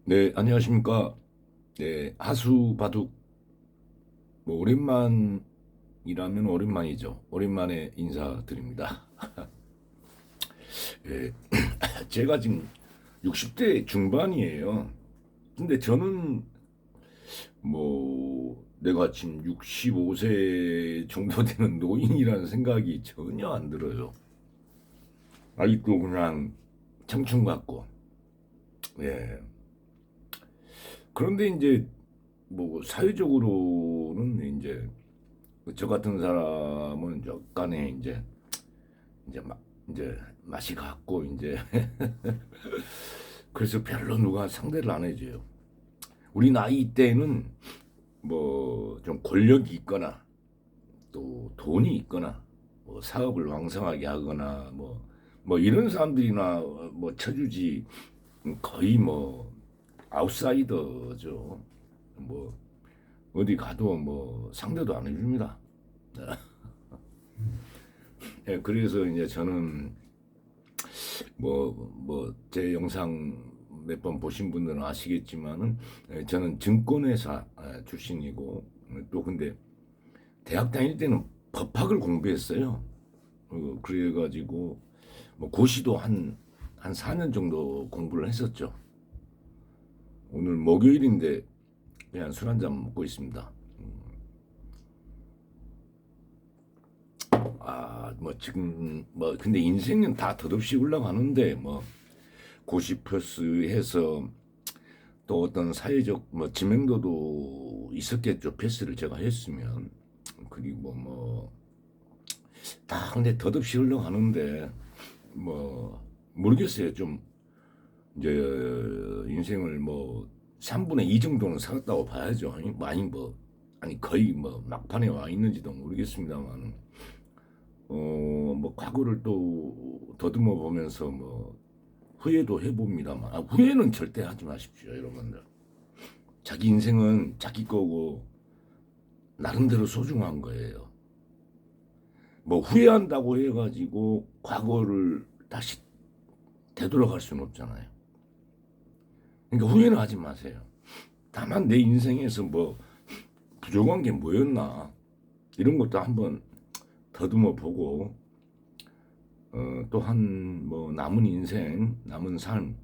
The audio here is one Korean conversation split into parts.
네, 안녕하십니까. 네, 하수 바둑, 오랜만이라면 오랜만이죠. 오랜만에 인사드립니다. 예, 제가 지금 60대 중반이에요. 근데 저는 내가 지금 65세 정도 되는 노인이라는 생각이 전혀 안 들어요. 아직도 그냥 청춘 같고, 예. 그런데 이제 사회적으로는 이제 저 같은 사람은 약간의 이제 막 이제 맛이 갔고 이제 그래서 별로 누가 상대를 안 해줘요. 우리 나이 때는 뭐 좀 권력이 있거나 또 돈이 있거나 뭐 사업을 왕성하게 하거나 뭐 이런 사람들이나 뭐 쳐주지 거의 뭐 아웃사이더죠. 뭐 어디 가도 뭐 상대도 안 해줍니다. 예, 그래서 이제 저는 제 영상 몇 번 보신 분들은 아시겠지만은 저는 증권회사 출신이고 또 근데 대학 다닐 때는 법학을 공부했어요. 그래가지고 뭐 고시도 한 4년 정도 공부를 했었죠. 오늘 목요일인데 그냥 술 한 잔 먹고 있습니다. 지금 근데 인생은 다 덧없이 흘러가는데 고시 플러스 해서 또 어떤 사회적 지명도도 있었겠죠. 패스를 제가 했으면. 그리고 다 근데 덧없이 흘러가는데 모르겠어요. 좀 이제 인생을 3분의 2 정도는 살았다고 봐야죠. 아니 거의 막판에 와 있는지도 모르겠습니다만 과거를 또 더듬어 보면서 후회도 해봅니다만 후회는 절대 하지 마십시오, 여러분들. 자기 인생은 자기 거고 나름대로 소중한 거예요. 후회한다고 해가지고 과거를 다시 되돌아갈 수는 없잖아요. 그러니까 후회는 하지 마세요. 다만 내 인생에서 부족한 게 뭐였나 이런 것도 한번 더듬어 보고 또한 남은 인생, 남은 삶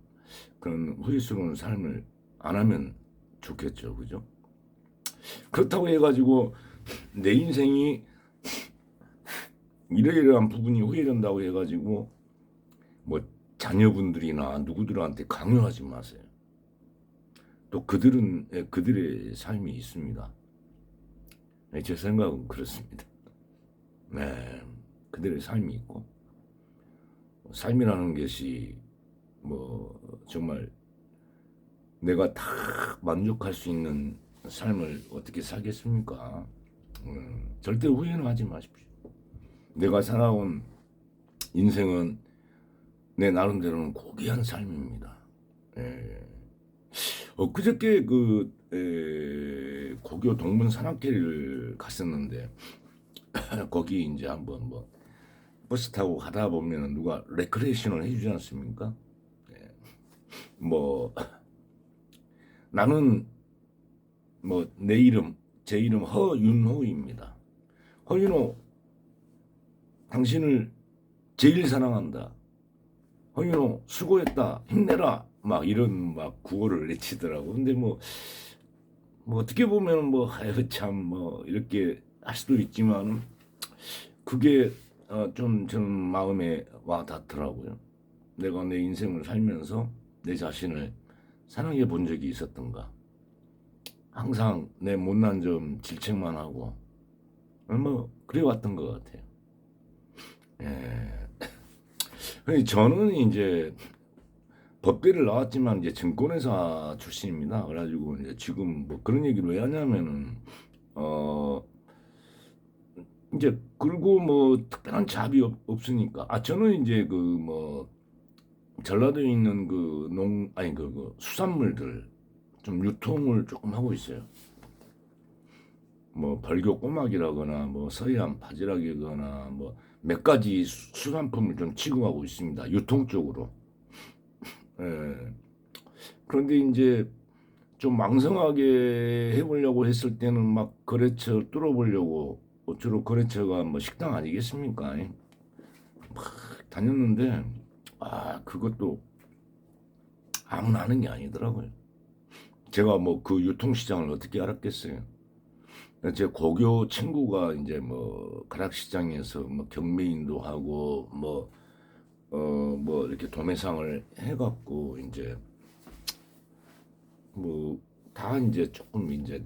그런 후회스러운 삶을 안 하면 좋겠죠, 그죠? 그렇다고 해가지고 내 인생이 이러이러한 부분이 후회된다고 해가지고 뭐 자녀분들이나 누구들한테 강요하지 마세요. 또 그들은 그들의 삶이 있습니다. 제 생각은 그렇습니다. 네, 그들의 삶이 있고 삶이라는 것이 정말 내가 다 만족할 수 있는 삶을 어떻게 살겠습니까? 절대 후회는 하지 마십시오. 내가 살아온 인생은 내 나름대로는 고귀한 삶입니다. 예. 그저께 고교 동문 산악회를 갔었는데 거기 이제 한번 버스 타고 가다 보면 누가 레크레이션을 해주지 않습니까? 예. 뭐 나는 내 이름 제 이름 허윤호입니다. 허윤호 당신을 제일 사랑한다. 허윤호 수고했다. 힘내라. 막 이런 구호를 외치더라고. 근데 어떻게 보면 아유 참 이렇게 할 수도 있지만 그게 좀 저는 마음에 와 닿더라고요. 내가 내 인생을 살면서 내 자신을 사랑해 본 적이 있었던가. 항상 내 못난 점 질책만 하고 그래 왔던 것 같아요. 예. 근데 저는 이제 법대를 나왔지만 이제 증권회사 출신입니다. 그래가지고 이제 지금 그런 얘기를 왜 하냐면은 어 이제 그리고 특별한 잡이 없으니까 저는 이제 전라도에 있는 그 수산물들 좀 유통을 조금 하고 있어요. 벌교 꼬막이라거나 서해안 바지락이거나 몇 가지 수산품을 좀 취급하고 있습니다. 유통 쪽으로. 예. 그런데 이제 좀 왕성하게 해보려고 했을 때는 막 거래처 뚫어보려고 주로 거래처가 뭐 식당 아니겠습니까? 막 다녔는데 그것도 아무나 하는 게 아니더라고요. 제가 뭐 그 유통시장을 어떻게 알았겠어요. 제 고교 친구가 이제 뭐 가락시장에서 뭐 경매인도 하고 뭐 이렇게 도매상을 해갖고 이제 뭐 다 이제 조금 이제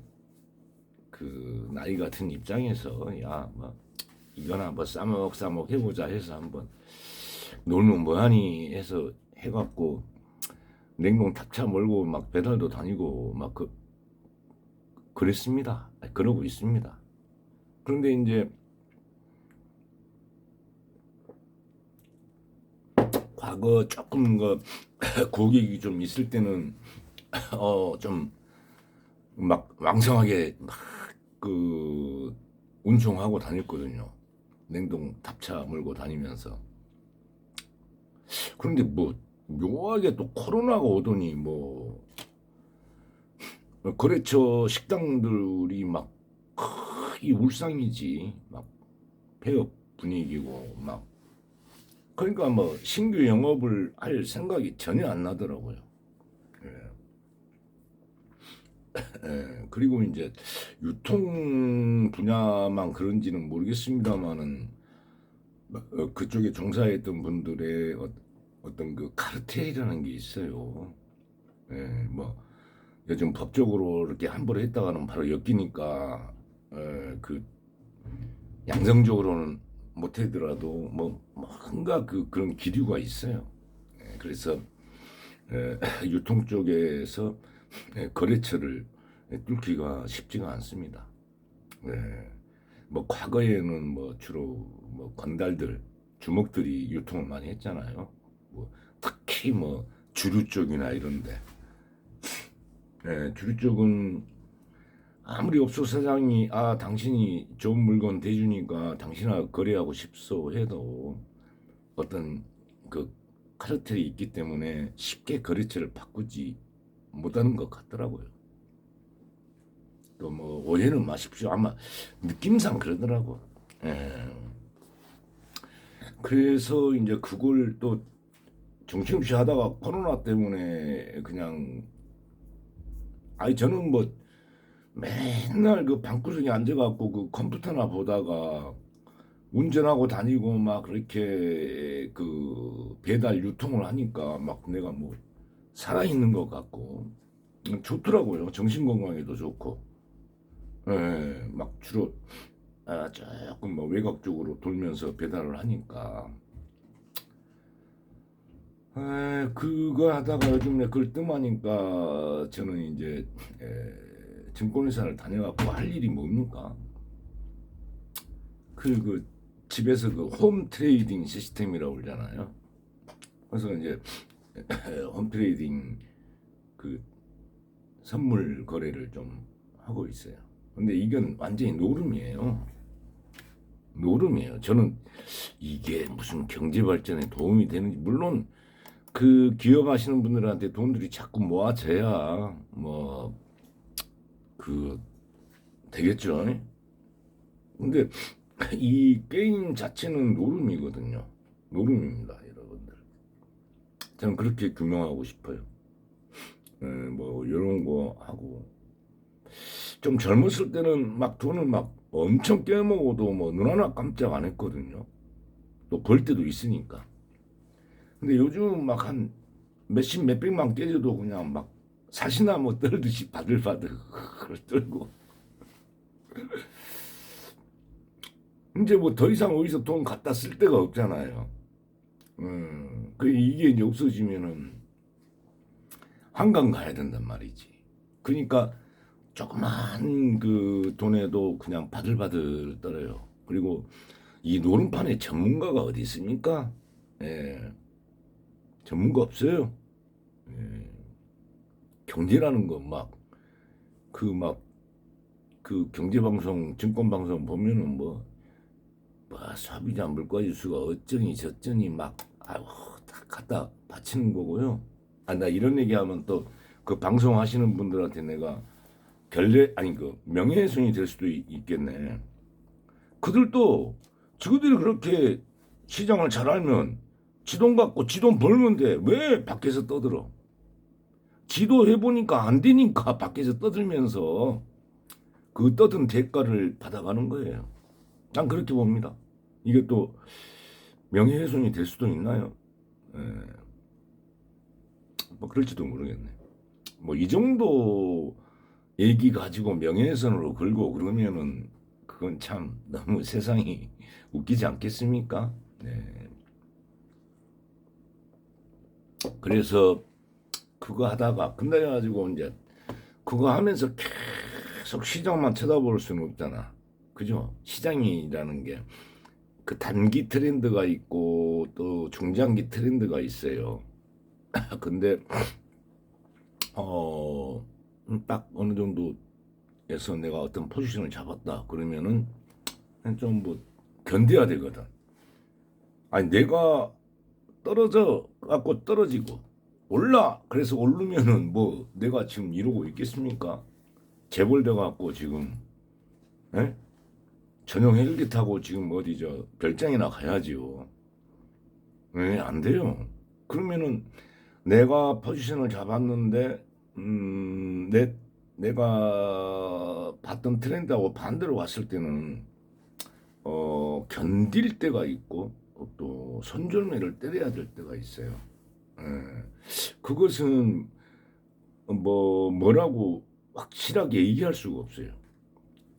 그 나이 같은 입장에서 야 뭐 이거나 뭐 싸먹 해보자 해서 한번 놀면 뭐하니 해서 해갖고 냉동 탑차 몰고 막 배달도 다니고 막 그랬습니다. 그러고 있습니다. 그런데 이제 과거 조금 그 고객이 좀 있을 때는 좀 막 왕성하게 막 그 운송하고 다녔거든요. 냉동 탑차 몰고 다니면서. 그런데 뭐 묘하게 또 코로나가 오더니 뭐 거래처 식당들이 막 이 울상이지 막 폐업 분위기고 막 그러니까 뭐 신규 영업을 할 생각이 전혀 안 나더라고요. 그리고 이제 유통 분야만 그런지는 모르겠습니다만은 그쪽에 종사했던 분들의 어떤 그 카르텔이라는 게 있어요. 뭐 요즘 법적으로 이렇게 함부로 했다가는 바로 엮이니까 그 양성적으로는 못하더라도 뭐 뭔가 그런 기류가 있어요. 그래서 유통 쪽에서 거래처를 뚫기가 쉽지가 않습니다. 네. 뭐 과거에는 뭐 주로 뭐 건달들 주먹들이 유통을 많이 했잖아요. 뭐 특히 뭐 주류 쪽이나 이런데 주류 쪽은 아무리 업소 사장이 당신이 좋은 물건 대주니까 당신하고 거래하고 싶소 해도 어떤 그 카르텔이 있기 때문에 쉽게 거래처를 바꾸지 못하는 것 같더라고요. 또 뭐 오해는 마십시오. 아마 느낌상 그러더라고. 예. 그래서 이제 그걸 또 정신없이 하다가 코로나 때문에 그냥 저는 뭐 맨날 그 방구석에 앉아갖고 그 컴퓨터나 보다가 운전하고 다니고 막 그렇게 그 배달 유통을 하니까 막 내가 뭐 살아있는 것 같고 좋더라고요. 정신 건강에도 좋고. 막 주로 조금 뭐 외곽 쪽으로 돌면서 배달을 하니까 그거 하다가 요즘에 그걸 뜸하니까 저는 이제 증권회사를 다녀갖고 할 일이 뭡니까? 그 집에서 그 홈 트레이딩 시스템이라고 그러잖아요. 그래서 이제 홈 트레이딩 그 선물 거래를 좀 하고 있어요. 근데 이건 완전히 노름이에요. 노름이에요. 저는 이게 무슨 경제 발전에 도움이 되는지 물론 그 기업하시는 분들한테 돈들이 자꾸 모아져야 뭐 그 되겠죠. 근데 이 게임 자체는 노름이거든요. 노름입니다, 여러분들. 저는 그렇게 규명하고 싶어요. 뭐 이런 거 하고 좀 젊었을 때는 막 돈을 막 엄청 깨먹어도 뭐 눈 하나 깜짝 안 했거든요. 또 벌 때도 있으니까. 근데 요즘 막 한 몇십 몇백만 깨져도 그냥 막 사시나 뭐 떨듯이 바들바들 떨고 이제 뭐 더 이상 어디서 돈 갖다 쓸 데가 없잖아요. 그 이게 이제 없어지면은 한강 가야 된단 말이지. 그러니까 조그만 그 돈에도 그냥 바들바들 떨어요. 그리고 이 노름판에 전문가가 어디 있습니까? 예, 전문가 없어요. 예, 경제라는 거 막 그 경제방송, 증권방송 보면은 뭐 소비자 물가지수가 어쩌니 저쩌니 막 다 갖다 바치는 거고요. 나 이런 얘기하면 또 그 방송하시는 분들한테 내가 그 명예훼손이 될 수도 있겠네. 그들도 지그들이 그렇게 시장을 잘 알면 지돈 갖고 지돈 벌면 돼. 왜 밖에서 떠들어? 지도 해보니까 안 되니까 밖에서 떠들면서 그 떠든 대가를 받아가는 거예요. 난 그렇게 봅니다. 이게 또 명예훼손이 될 수도 있나요? 예, 뭐 그럴지도 모르겠네. 뭐 이 정도 얘기 가지고 명예훼손으로 걸고 그러면은 그건 참 너무 세상이 웃기지 않겠습니까? 네. 그래서 그거 하다가 끝나가지고 이제 그거 하면서 계속 시장만 쳐다볼 수는 없잖아. 그죠? 시장이라는 게 그 단기 트렌드가 있고 또 중장기 트렌드가 있어요. 근데 딱 어느 정도에서 내가 어떤 포지션을 잡았다 그러면은 좀 뭐 견뎌야 되거든. 아니 내가 떨어져 갖고 떨어지고 올라 그래서 오르면은 뭐 내가 지금 이러고 있겠습니까? 재벌돼 갖고 지금 에? 전용 헬기 타고 지금 어디 저 별장이나 가야지요. 왜 안 돼요? 그러면은 내가 포지션을 잡았는데 내가 봤던 트렌드하고 반대로 왔을 때는 견딜 때가 있고 또 손절매를 때려야 될 때가 있어요. 예. 그것은 뭐라고 확실하게 얘기할 수가 없어요.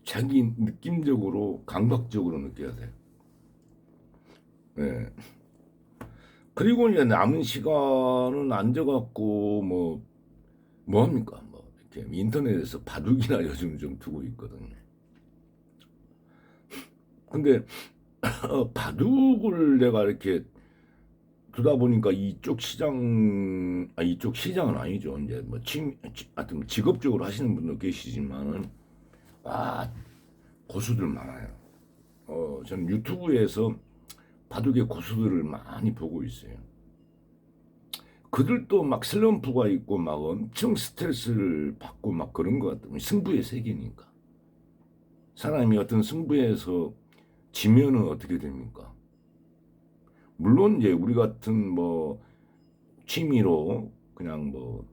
자기 느낌적으로 감각적으로 느껴야 돼요. 예. 그리고 이제 남은 시간은 앉아갖고 뭐 합니까? 뭐 이렇게 인터넷에서 바둑이나 요즘 좀 두고 있거든요. 근데 바둑을 내가 이렇게 두다 보니까 이쪽 시장은 아니죠. 이제 뭐 하여튼 직업적으로 하시는 분도 계시지만은 와 고수들 많아요. 저는 유튜브에서 바둑의 고수들을 많이 보고 있어요. 그들도 막 슬럼프가 있고 막 엄청 스트레스를 받고 막 그런 것 같아요. 승부의 세계니까. 사람이 어떤 승부에서 지면은 어떻게 됩니까? 물론 이제 우리 같은 뭐 취미로 그냥 뭐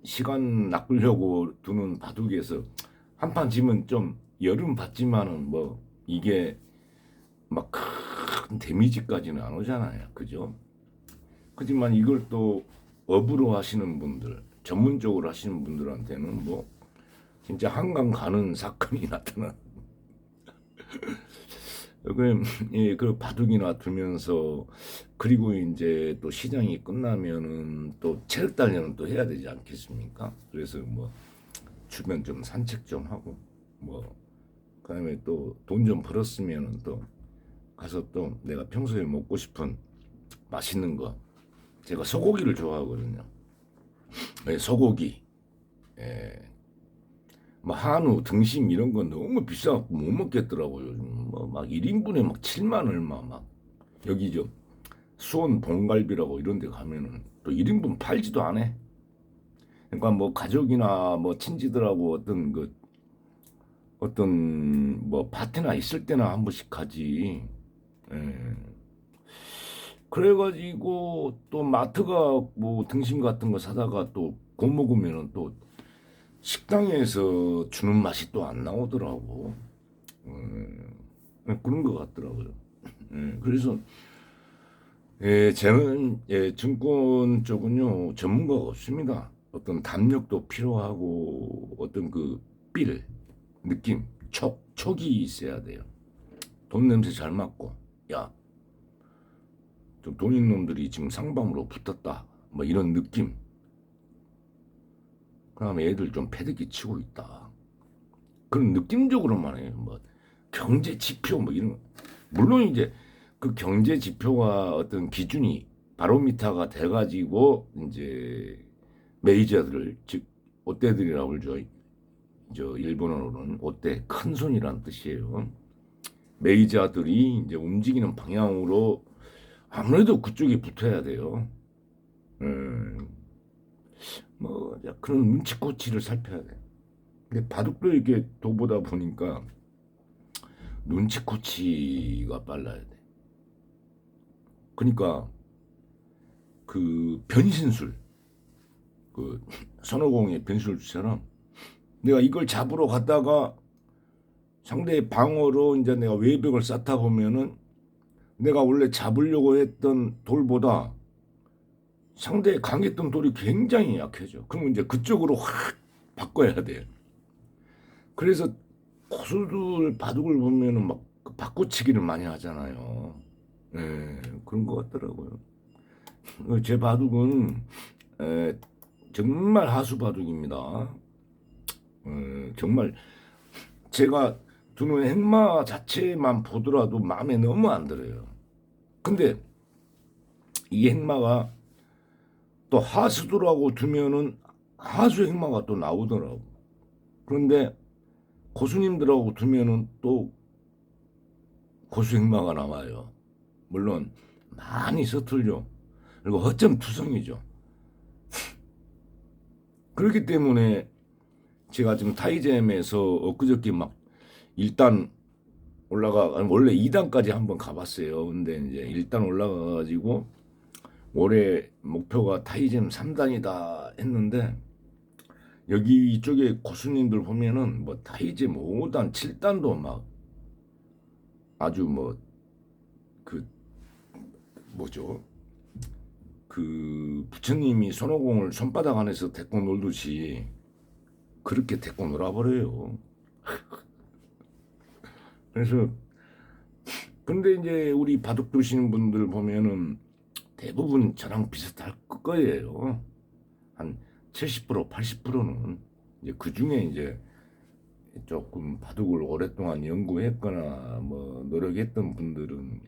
시간 낚으려고 두는 바둑에서 한 판 지면 좀 열은 받지만은 뭐 이게 막 큰 데미지까지는 안 오잖아요. 그죠? 하지만 이걸 또 업으로 하시는 분들, 전문적으로 하시는 분들한테는 뭐 진짜 한강 가는 사건이 나타나. 그럼 그 바둑이나 두면서 그리고 이제 또 시장이 끝나면은 또 체력 단련은 또 해야 되지 않겠습니까? 그래서 뭐 주변 좀 산책 좀 하고 뭐 그다음에 또 돈 좀 벌었으면은 또 가서 또 내가 평소에 먹고 싶은 맛있는 거 제가 소고기를 좋아하거든요. 네, 소고기, 예, 뭐 한우, 등심 이런 건 너무 비싸갖고 못 먹겠더라고요. 뭐막 1인분에 막 7만 얼마 막 여기 저 수원 봉갈비라고 이런 데 가면은 또 1인분 팔지도 않아. 그러니까 뭐 가족이나 뭐 친지들하고 어떤 뭐 파티나 있을 때나 한 번씩 가지. 예. 그래가지고 또 마트가 뭐 등심 같은 거 사다가 또 고 먹으면은 또 식당에서 주는 맛이 또 안 나오더라고. 그런 것 같더라고요. 그래서 저는 증권 쪽은요 전문가가 없습니다. 어떤 담력도 필요하고 어떤 그 필, 느낌, 촉이 있어야 돼요. 돈 냄새 잘 맡고 야, 좀 돈 있는 놈들이 지금 상방으로 붙었다. 뭐 이런 느낌. 그다음에 애들 좀 패대기 치고 있다. 그런 느낌적으로만 해요. 뭐 경제 지표 뭐 이런 거. 물론 이제 그 경제 지표가 어떤 기준이 바로미터가 돼가지고 이제 메이저들을 즉 옷대들이라고 그러죠. 저 일본어로는 옷대 큰 손이란 뜻이에요. 메이저들이 이제 움직이는 방향으로 아무래도 그쪽에 붙어야 돼요. 뭐 그런 눈치코치를 살펴야 돼. 근데 바둑도 이렇게 도보다 보니까 눈치코치가 빨라야 돼. 그러니까 그 변신술, 그 선호공의 변신술처럼 내가 이걸 잡으러 갔다가 상대의 방어로 이제 내가 외벽을 쌓다 보면은 내가 원래 잡으려고 했던 돌보다 상대의 강했던 돌이 굉장히 약해져. 그러면 이제 그쪽으로 확 바꿔야 돼. 그래서 고수들 바둑을 보면은 막 바꿔치기를 많이 하잖아요. 예, 그런 것 같더라고요. 제 바둑은 정말 하수 바둑입니다. 정말 제가 두는 행마 자체만 보더라도 마음에 너무 안 들어요. 근데 이 행마가 또 하수도라고 두면은 하수 행마가 또 나오더라고. 그런데 고수님들하고 두면은 또 고수 행마가 나와요. 물론 많이 서툴죠. 그리고 허점 투성이죠. 그렇기 때문에 제가 지금 타이잼에서 엊그저께 막 일단 원래 2단까지 한번 가봤어요. 근데 이제 일단 올라가가지고 올해 목표가 타이잼 3단이다 했는데 여기 이쪽에 고수님들 보면은 뭐 타이잼 5단, 7단도 막 아주 뭐 그 뭐죠? 그 부처님이 손오공을 손바닥 안에서 데리고 놀듯이 그렇게 데리고 놀아버려요. 그래서 근데 이제 우리 바둑 두시는 분들 보면은 대부분 저랑 비슷할 거예요. 한 70%, 80%는 이제 그 중에 이제 조금 바둑을 오랫동안 연구했거나 뭐 노력했던 분들은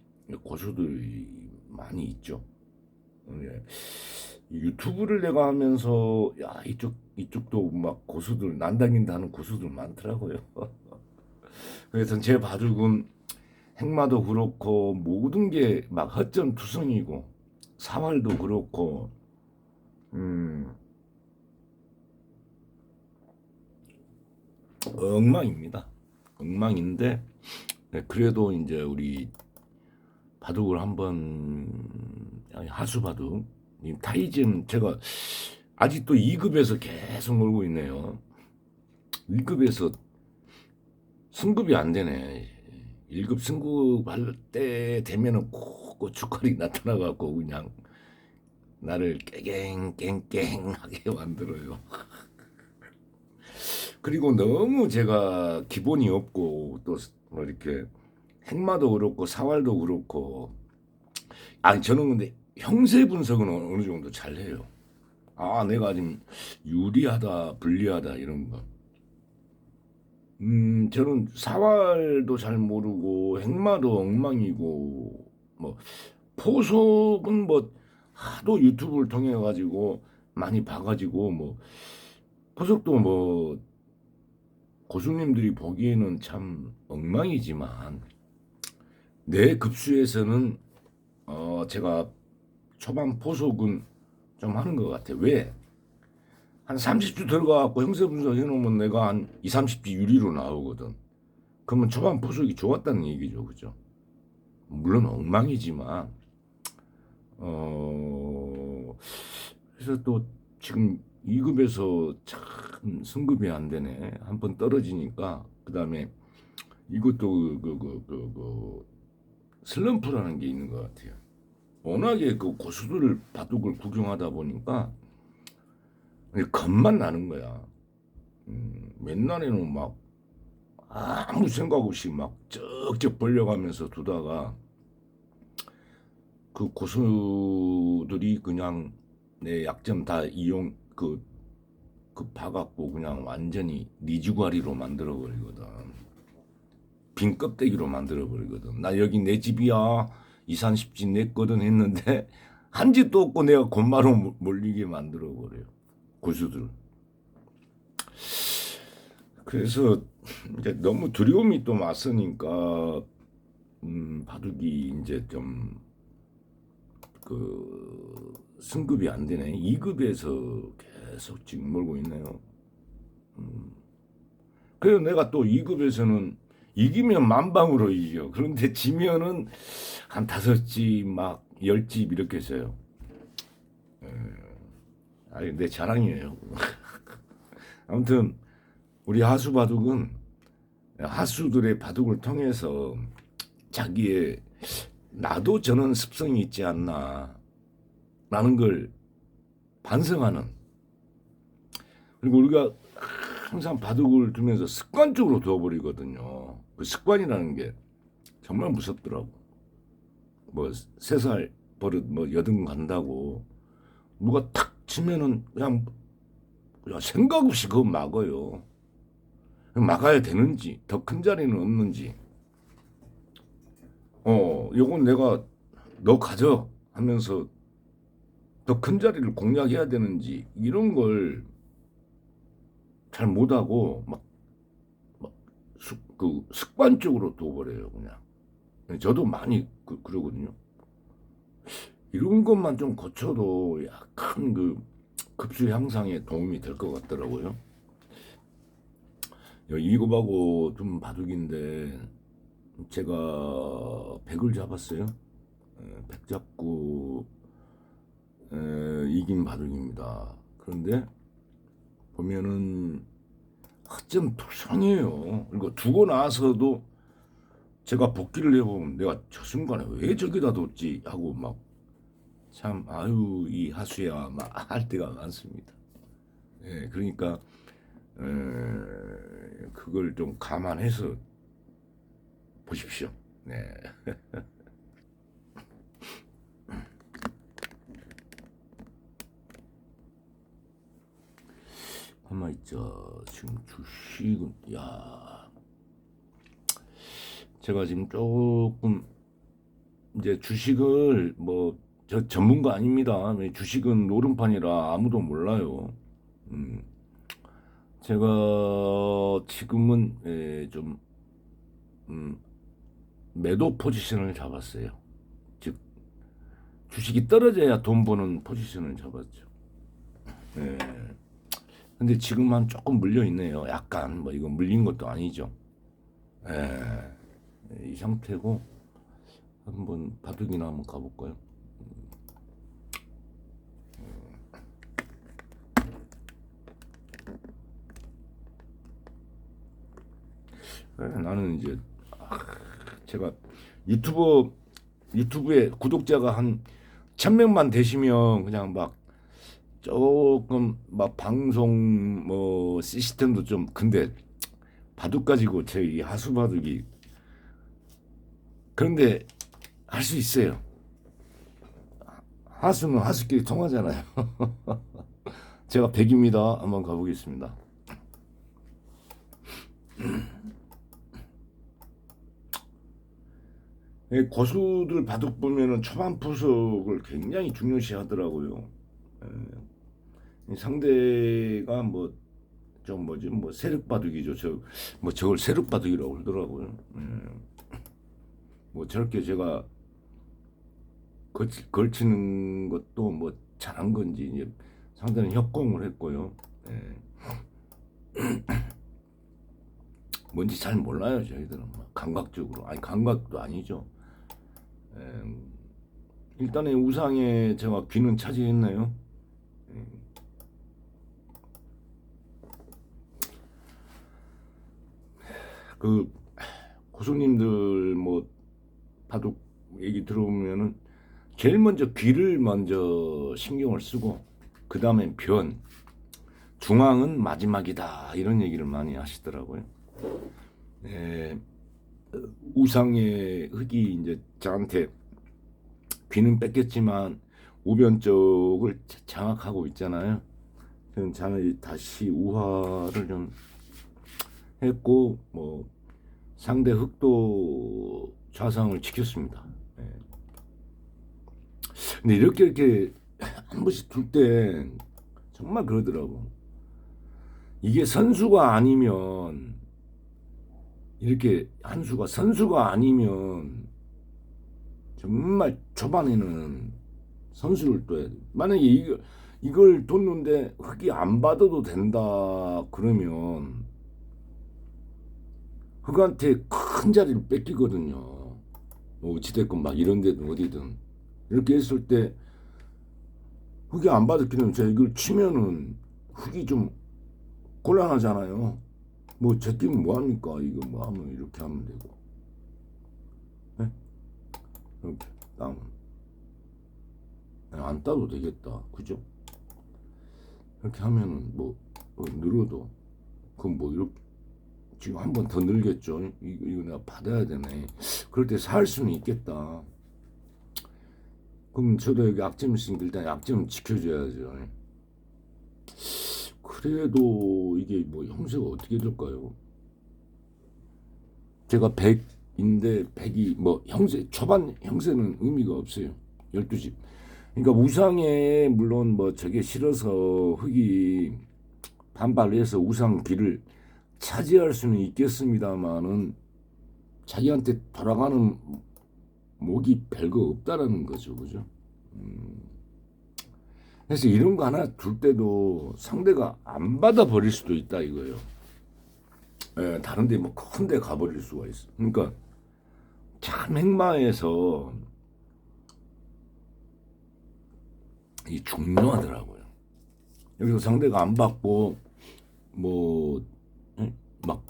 고수들이 많이 있죠. 예. 유튜브를 내가 하면서 야 이쪽도 막 고수들 난다긴다 하는 고수들 많더라고요. 그래서 제 바둑은 행마도 그렇고 모든 게 막 허점투성이고 사활도 그렇고 음, 엉망입니다. 엉망인데 네, 그래도 이제 우리 바둑을 한번 하수 바둑 타이즌 제가 아직도 2급에서 계속 놀고 있네요. 1급에서 승급이 안 되네. 1급 승급할 때 되면은 꼭 고춧가루 나타나갖고 그냥 나를 깨갱깽깽하게 만들어요. 그리고 너무 제가 기본이 없고 또 뭐 이렇게 행마도 그렇고 사활도 그렇고 아니 저는 근데 형세 분석은 어느 정도 잘해요. 아 내가 지금 유리하다 불리하다 이런 거. 저는 사활도 잘 모르고 행마도 엉망이고 뭐 포석은 뭐 하도 유튜브를 통해 가지고 많이 봐가지고 뭐 포석도 뭐 고수님들이 보기에는 참 엉망이지만 내 급수에서는 제가 초반 포석은 좀 하는 것 같아. 왜? 한 30주 들어가갖고 형세 분석 해놓으면 내가 한 2, 30주 유리로 나오거든. 그러면 초반 포석이 좋았다는 얘기죠, 그죠? 물론 엉망이지만 그래서 또 지금 2급에서 참 승급이 안 되네. 한 번 떨어지니까 그 다음에 이것도 슬럼프라는 게 있는 것 같아요. 워낙에 그 고수들을 바둑을 구경하다 보니까 겁만 나는 거야. 맨날에는 막 아무 생각 없이 막 쩍쩍 벌려가면서 두다가 그 고수들이 그냥 내 약점 다 그 봐갖고 그냥 완전히 니주가리로 만들어버리거든. 빈 껍데기로 만들어버리거든. 나 여기 내 집이야. 2, 30집 내 거든 했는데 한 집도 없고 내가 곧바로 몰리게 만들어버려요. 고수들. 그래서 이제 너무 두려움이 또 맞으니까 바둑이 이제 좀 그 승급이 안 되네. 2급에서 계속 지금 몰고 있네요. 그래서 내가 또 2급에서는 이기면 만방으로 이겨. 그런데 지면은 한 5집 막 10집 이렇게 써요. 아니 내 자랑이에요. 아무튼 우리 하수 바둑은 하수들의 바둑을 통해서 자기의 나도 저는 습성이 있지 않나 라는 걸 반성하는, 그리고 우리가 항상 바둑을 두면서 습관적으로 두어버리거든요. 그 습관이라는 게 정말 무섭더라고. 뭐 3살 버릇 뭐 여든 간다고 누가 탁 치면은 그냥 생각 없이 그거 막아요. 막아야 되는지, 더 큰 자리는 없는지, 요건 내가 너 가져 하면서 더 큰 자리를 공략해야 되는지, 이런 걸 잘 못하고 그 습관적으로 둬버려요 그냥. 저도 많이 그러거든요. 이런 것만 좀 고쳐도 약간 그 급수 향상에 도움이 될 것 같더라고요. 이급하고 좀 바둑인데 제가 100을 잡았어요. 100 잡고 이긴 바둑입니다. 그런데 보면은 좀 투성이에요. 그리고 두고 나서도 제가 복귀를 해보면 내가 저 순간에 왜 저기다 뒀지 하고 막 참 아유 이 하수야 막 할 때가 많습니다. 예, 그러니까 그걸 좀 감안해서 보십시오. 네. 가만 있죠. 지금 주식은 제가 지금 조금 이제 주식을 뭐 저 전문가 아닙니다. 주식은 노름판이라 아무도 몰라요. 제가 지금은 좀 매도 포지션을 잡았어요. 즉 주식이 떨어져야 돈 버는 포지션을 잡았죠. 근데 지금은 조금 물려 있네요. 약간 뭐 이거 물린 것도 아니죠. 이 상태고 한번 바둑이나 한번 가볼까요? 나는 이제 제가 유튜브에 구독자가 한 1000명만 되시면 그냥 막 조금 막 방송 뭐 시스템도 좀, 근데 바둑 가지고 제 이 하수 바둑이, 그런데 할 수 있어요. 하수는 하수끼리 통하잖아요. 제가 100입니다. 한번 가보겠습니다. 고수들 바둑 보면은 초반 포석을 굉장히 중요시 하더라고요. 상대가 뭐 좀 뭐지 뭐 세력 바둑이죠. 뭐 저걸 세력 바둑이라고 그러더라고요. 뭐 저렇게 제가 걸치는 것도 뭐 잘한 건지 이제 상대는 협공을 했고요. 뭔지 잘 몰라요 저희들은. 감각적으로, 아니 감각도 아니죠. 일단은 우상에 제가 귀는 차지했나요? 그 고수님들 뭐 바둑 얘기 들어보면은 제일 먼저 귀를 먼저 신경을 쓰고 그 다음엔 변, 중앙은 마지막이다 이런 얘기를 많이 하시더라고요. 우상의 흙이 이제 저한테 귀는 뺏겼지만 우변 쪽을 장악하고 있잖아요. 저는 다시 우화를 좀 했고 뭐 상대 흙도 좌상을 지켰습니다. 근데 이렇게 한 번씩 둘 때 정말 그러더라고. 이게 선수가 아니면, 이렇게 한 수가 선수가 아니면 정말 초반에는 선수를 둬야 돼. 만약에 이걸 뒀는데 흙이 안 받아도 된다 그러면 흙한테 큰 자리를 뺏기거든요. 뭐 어찌됐건 막 이런 데든 어디든 이렇게 했을 때 흙이 안 받았기는 제가 이걸 치면은 흙이 좀 곤란하잖아요. 뭐 제끼면 뭐합니까? 이거 뭐 하면 이렇게 하면 되고, 네? 이렇게 따면 안 따도 되겠다, 그죠? 이렇게 하면은 뭐 늘어도 그럼 뭐 이렇게 지금 한 번 더 늘겠죠. 이거 내가 받아야 되네. 그럴 때 살 수는 있겠다. 그럼 저도 여기 약점 있으니까 일단 약점 지켜줘야죠. 그래도 이게 뭐 형세가 어떻게 될까요? 제가 100인데 100이 뭐 형세 초반 형세는 의미가 없어요. 12집. 그러니까 우상에 물론 뭐 저게 싫어서 흙이 반발해서 우상 길을 차지할 수는 있겠습니다만은 자기한테 돌아가는 목이 별거 없다라는 거죠, 그죠? 그래서 이런 거 하나 둘 때도 상대가 안 받아 버릴 수도 있다 이거예요. 예, 다른데 뭐 큰데 가버릴 수가 있어. 그러니까 참 행마에서 이 중요하더라고요. 여기서 상대가 안 받고 뭐 막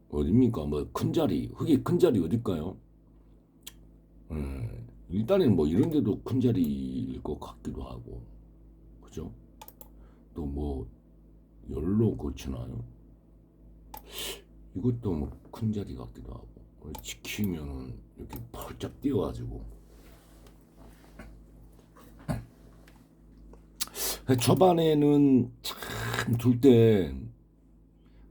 어딥니까? 뭐 큰 자리, 흙이 큰 자리 어딜까요? 일단은 뭐 이런 데도 큰 자리일 것 같기도 하고, 그죠? 또 뭐 열로 고치나요? 이것도 뭐 큰 자리 같기도 하고, 지키면은 이렇게 펄쩍 뛰어가지고. 초반에는 참 둘 때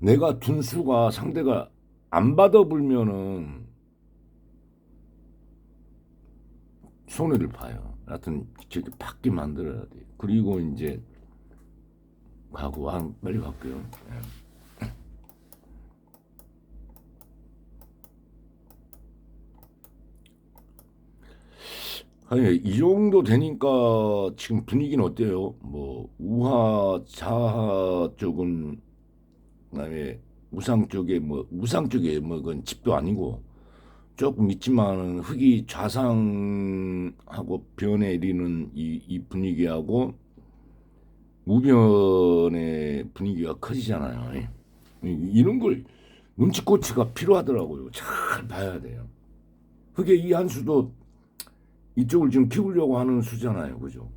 내가 둔 수가 상대가 안 받아불면은 손해를 봐요. 하여튼 저렇게 받게 만들어야 돼. 그리고 이제 가고 빨리 갈게요. 예. 아니 이 정도 되니까 지금 분위기는 어때요? 뭐 우하 자하 쪽은 그다음에 우상 쪽에 뭐 우상 쪽에 뭐 그건 집도 아니고 조금 있지만은 흙이 좌상하고 변에 이르는 이 분위기하고 우변의 분위기가 커지잖아요. 이런 걸 눈치코치가 필요하더라고요. 잘 봐야 돼요. 흙의 이 한 수도 이쪽을 지금 키우려고 하는 수잖아요. 그죠?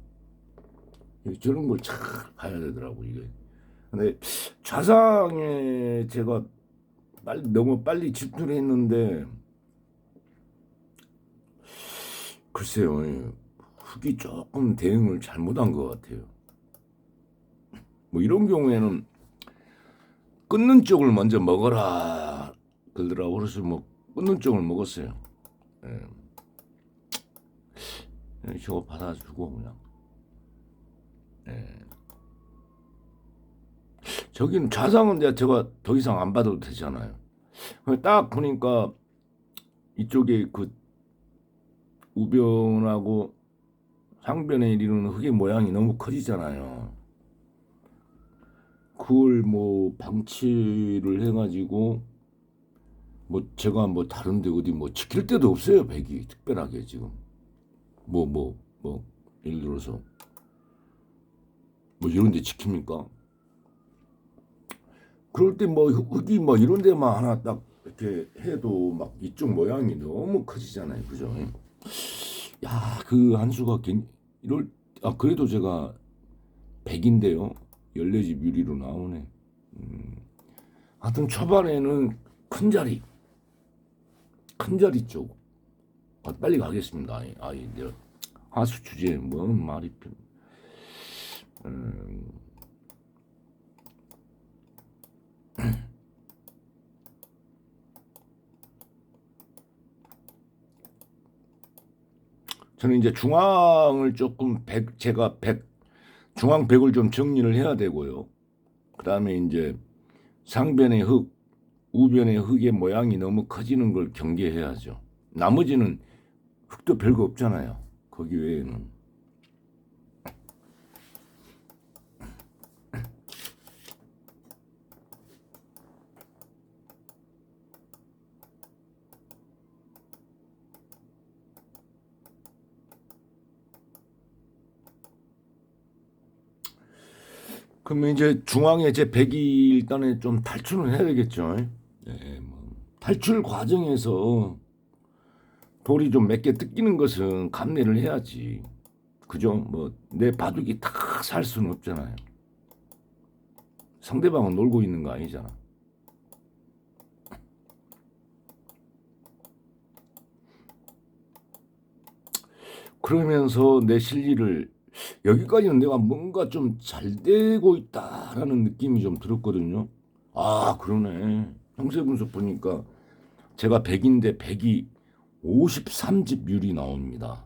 저런 걸 잘 봐야 되더라고, 이게. 근데 좌상에 제가 너무 빨리 집중을 했는데, 글쎄요, 흙이 조금 대응을 잘못한 것 같아요. 뭐 이런 경우에는 끊는 쪽을 먼저 먹어라 그러더라고. 그래서 뭐 끊는 쪽을 먹었어요. 예. 저거 받아주고 그냥. 예. 저기는 좌상은 제가 더 이상 안 받아도 되잖아요. 딱 보니까 이쪽에 그 우변하고 상변에 이르는 흙의 모양이 너무 커지잖아요. 그걸 뭐 방치를 해가지고 뭐 제가 뭐 다른데 어디 뭐 지킬 데도 없어요. 백이 특별하게 지금 뭐 예를 들어서 뭐 이런 데 지킵니까? 그럴 때 뭐 흙이 뭐 이런 데만 하나 딱 이렇게 해도 막 이쪽 모양이 너무 커지잖아요. 그죠? 야, 그 한수가 이럴 그래도 제가 100인데요. 14집 유리로 나오네. 하여튼 초반에는 큰 자리 쪽. 빨리 가겠습니다. 이제 하수 주제에 뭐 말이 저는 이제 중앙을 조금 제가 중앙 100을 좀 정리를 해야 되고요. 그 다음에 이제 상변의 흙, 우변의 흙의 모양이 너무 커지는 걸 경계해야죠. 나머지는 흙도 별거 없잖아요. 거기 외에는. 그러면 이제 중앙에 제 백이 일단은 좀 탈출을 해야 되겠죠. 예, 뭐 탈출 과정에서 돌이 좀 몇 개 뜯기는 것은 감내를 해야지. 그죠? 뭐 내 바둑이 다 살 수는 없잖아요. 상대방은 놀고 있는 거 아니잖아. 그러면서 내 실리를 여기까지는 내가 뭔가 좀 잘 되고 있다라는 느낌이 좀 들었거든요. 아, 그러네. 형세 분석 보니까 제가 100인데 100이 53집률이 나옵니다.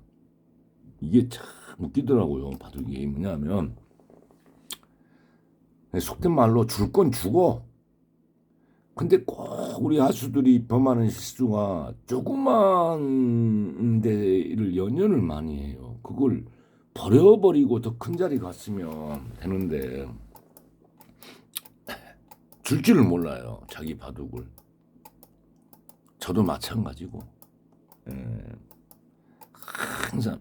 이게 참 웃기더라고요. 바둑이 뭐냐면 속된 말로 줄 건 주고, 근데 꼭 우리 하수들이 범하는 실수가 조그만 데를 연연을 많이 해요. 그걸 버려버리고 더 큰 자리 갔으면 되는데 줄 줄을 몰라요. 자기 바둑을. 저도 마찬가지고. 예. 항상.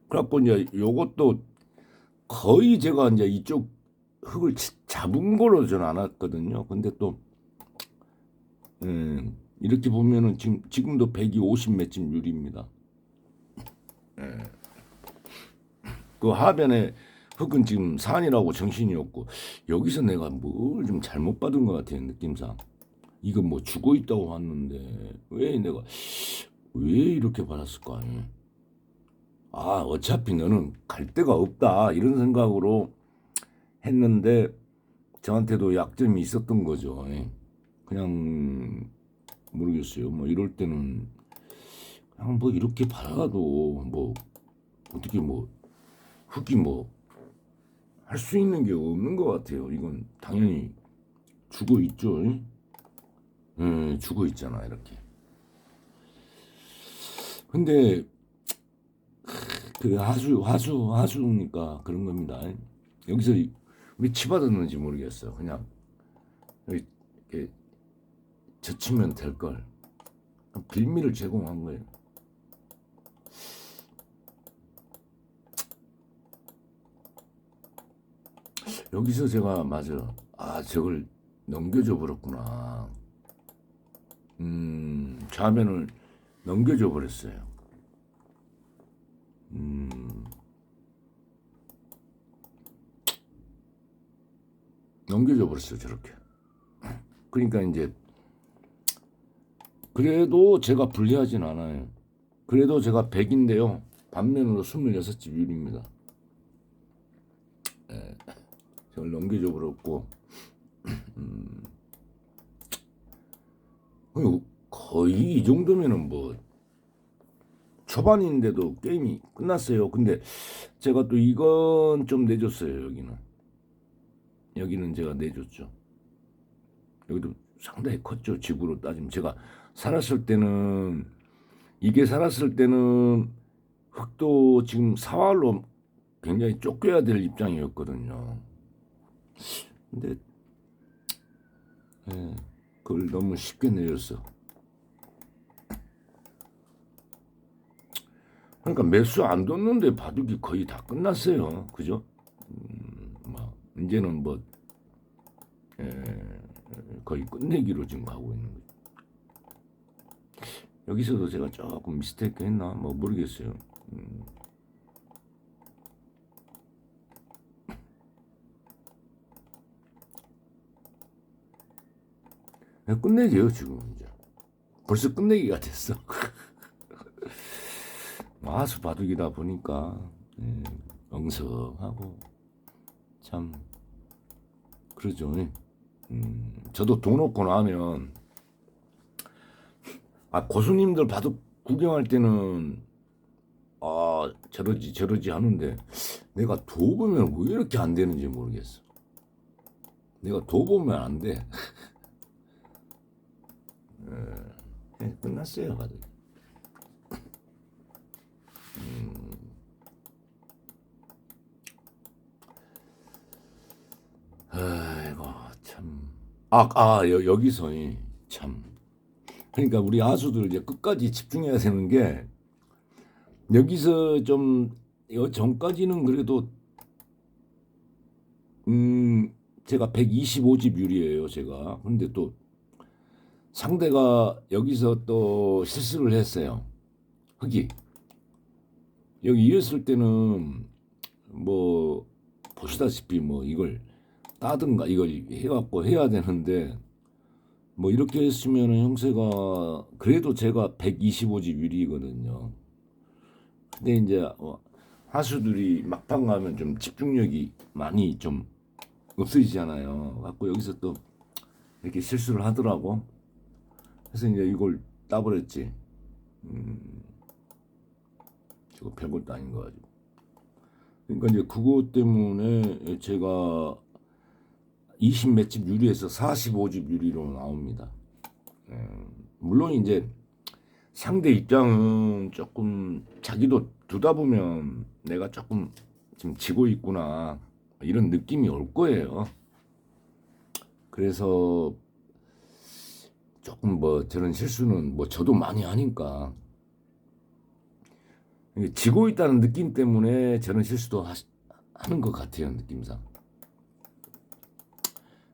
그래갖고 이제 요것도 거의 제가 이제 이쪽 흙을 잡은 걸로 저는 알았거든요. 근데 또 이렇게 보면은 지금도 150 몇집 률입니다. 그 하변에 흙은 지금 산이라고 정신이 없고 여기서 내가 뭘 좀 잘못 받은 것 같아요. 느낌상. 이거 뭐 죽어 있다고 왔는데 왜 내가 왜 이렇게 받았을까? 아, 어차피 너는 갈 데가 없다 이런 생각으로 했는데 저한테도 약점이 있었던 거죠. 그냥 모르겠어요. 뭐 이럴 때는 그냥 뭐 이렇게 받아도 뭐 어떻게 뭐 흙이 뭐 할 수 있는 게 없는 것 같아요. 이건 당연히 죽어 있죠. 죽어 있잖아 이렇게. 근데 그 하수니까 그런 겁니다. 여기서 왜 치받았는지 모르겠어요. 그냥 이렇게 젖히면 될 걸. 빌미를 제공한 거예요. 여기서 제가 맞아. 아, 저걸 넘겨줘 버렸구나. 좌면을 넘겨줘 버렸어요. 넘겨줘 버렸어요, 저렇게. 그러니까 이제 그래도 제가 불리하진 않아요. 그래도 제가 100인데요. 반면으로 26집 유리입니다. 예, 저걸 넘겨줘 버렸고 거의 이 정도면은 뭐 초반인데도 게임이 끝났어요. 근데 제가 또 이건 좀 내줬어요. 여기는 제가 내줬죠. 여기도 상당히 컸죠. 집으로 따지면 제가 살았을 때는 이게 살았을 때는 흙도 지금 사활로 굉장히 쫓겨야 될 입장이었거든요. 근데 그걸 너무 쉽게 내줬어. 그러니까 매수 안 뒀는데 바둑이 거의 다 끝났어요. 그죠? 뭐 이제는 뭐 거의 끝내기로 지금 가고 있는 거죠. 여기서도 제가 조금 미스테이크 했나? 뭐 모르겠어요. 끝내기요 지금 이제. 벌써 끝내기가 됐어. 마수 바둑이다 보니까 엉성하고 참 그러죠. 저도 돈 없고 나면 고수님들 바둑 구경할 때는 저러지 하는데 내가 도 보면 왜 이렇게 안 되는지 모르겠어. 내가 도 보면 안 돼. 끝났어요 바둑. 아이고 참. 여기서 참. 그러니까 우리 아수들 이제 끝까지 집중해야 되는 게 여기서 좀 전까지는 그래도 제가 125집 유리예요, 제가. 근데 또 상대가 여기서 또 실수를 했어요. 흑이. 여기 이었을 때는 뭐 보시다시피 뭐 이걸 따든가 이걸 해갖고 해야 되는데 뭐 이렇게 했으면은 형세가 그래도 제가 125집 유리거든요. 근데 이제 하수들이 막판 가면 좀 집중력이 많이 좀 없어지잖아요. 갖고 여기서 또 이렇게 실수를 하더라고. 그래서 이제 이걸 따버렸지. 저거 별것도 아닌 거 가지고. 그러니까 이제 그것 때문에 제가 20 몇 집 유리에서 45집 유리로 나옵니다. 물론 이제 상대 입장은 조금 자기도 두다 보면 내가 조금 지금 지고 있구나 이런 느낌이 올 거예요. 그래서 조금 뭐 저런 실수는 뭐 저도 많이 하니까 지고 있다는 느낌 때문에 저런 실수도 하는 것 같아요, 느낌상.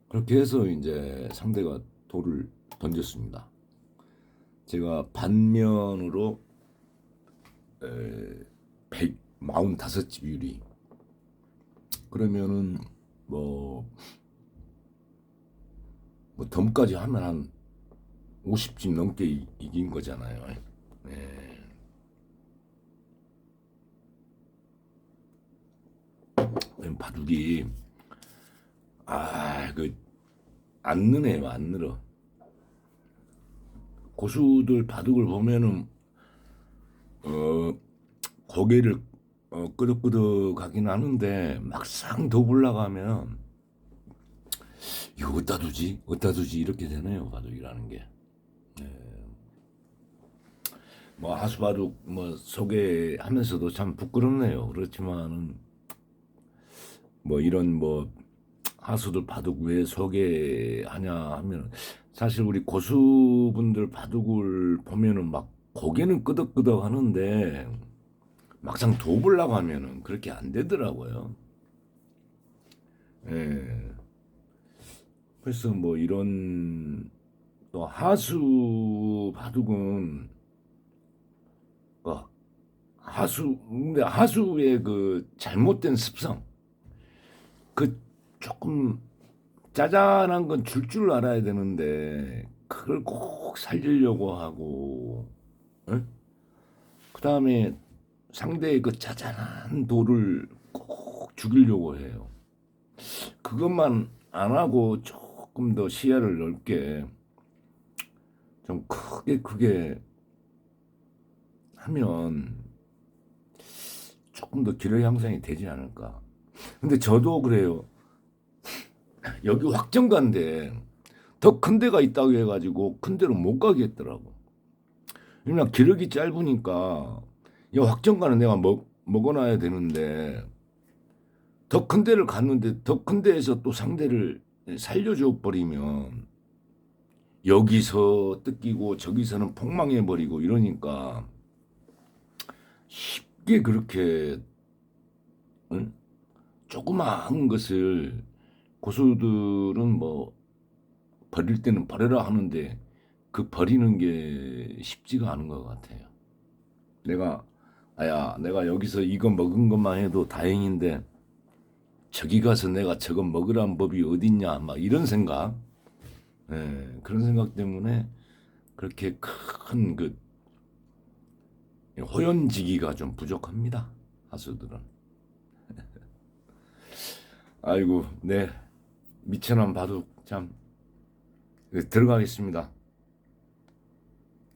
그렇게 해서 이제 상대가 돌을 던졌습니다. 제가 반면으로 145집 유리. 그러면은 뭐 덤까지 하면 한 50집 넘게 이긴 거잖아요. 네. 바둑이 안 느네요, 안 늘어. 고수들 바둑을 보면은 고개를 끄덕끄덕하긴 하는데 막상 더 올라가면 이거 어디다 두지? 어디다 두지? 이렇게 되네요, 바둑이라는 게. 뭐 하수바둑 뭐 소개하면서도 참 부끄럽네요. 그렇지만은 뭐 이런 뭐 하수들 바둑 왜 소개하냐 하면 사실 우리 고수분들 바둑을 보면은 막 고개는 끄덕끄덕 하는데 막상 둬보려고 하면은 그렇게 안 되더라고요. 예. 그래서 뭐 이런 또 하수 바둑은 근데 하수의 그 잘못된 습성 그 조금 짜잘한 건 줄 알아야 되는데 그걸 꼭 살리려고 하고 그 다음에 상대의 그 짜잘한 돌을 꼭 죽이려고 해요. 그것만 안 하고 조금 더 시야를 넓게 좀 크게 하면 조금 더 기록 향상이 되지 않을까. 근데 저도 그래요. 여기 확정가인데 더 큰 데가 있다고 해가지고 큰 데로 못 가겠더라고. 그냥 기력이 짧으니까 이 확정가는 내가 먹어놔야 되는데 더 큰 데를 갔는데 더 큰 데에서 또 상대를 살려줘 버리면 여기서 뜯기고 저기서는 폭망해 버리고 이러니까 쉽게 그렇게 응? 조그마한 것을 고수들은 뭐 버릴 때는 버려라 하는데 그 버리는 게 쉽지가 않은 것 같아요. 내가 여기서 이거 먹은 것만 해도 다행인데 저기 가서 내가 저거 먹으란 법이 어딨냐 막 이런 생각, 그런 생각 때문에 그렇게 큰 그 호연지기가 좀 부족합니다, 하수들은. 아이고, 네, 미천한 바둑 참 들어가겠습니다.